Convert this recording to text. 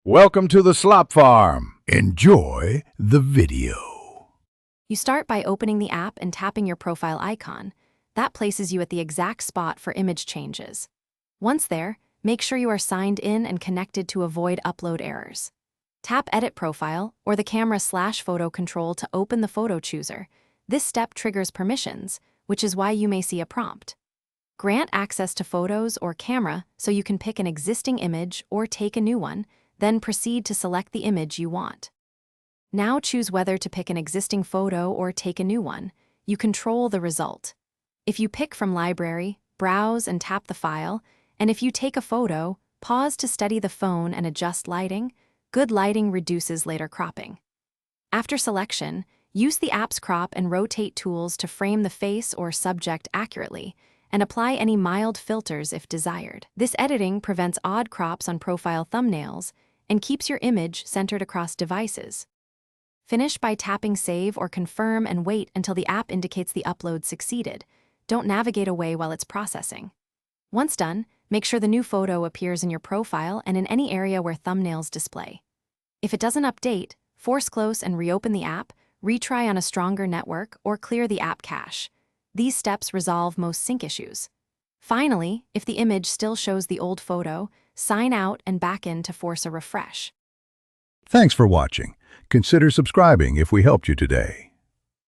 Welcome to the Slop Farm. Enjoy the video. You start by opening the app and tapping your profile icon. That places you at the exact spot for image changes. Once there, make sure you are signed in and connected to avoid upload errors. Tap Edit Profile or the camera/photo control to open the photo chooser. This step triggers permissions, which is why you may see a prompt. Grant access to photos or camera so you can pick an existing image or take a new one, then proceed to select the image you want. Now choose whether to pick an existing photo or take a new one. You control the result. If you pick from library, browse and tap the file, and if you take a photo, pause to steady the phone and adjust lighting. Good lighting reduces later cropping. After selection, use the app's crop and rotate tools to frame the face or subject accurately, and apply any mild filters if desired. This editing prevents odd crops on profile thumbnails and keeps your image centered across devices. Finish by tapping Save or Confirm and wait until the app indicates the upload succeeded. Don't navigate away while it's processing. Once done, make sure the new photo appears in your profile and in any area where thumbnails display. If it doesn't update, force close and reopen the app, retry on a stronger network, or clear the app cache. These steps resolve most sync issues. Finally, if the image still shows the old photo, sign out and back in to force a refresh. Thanks for watching. Consider subscribing if we helped you today.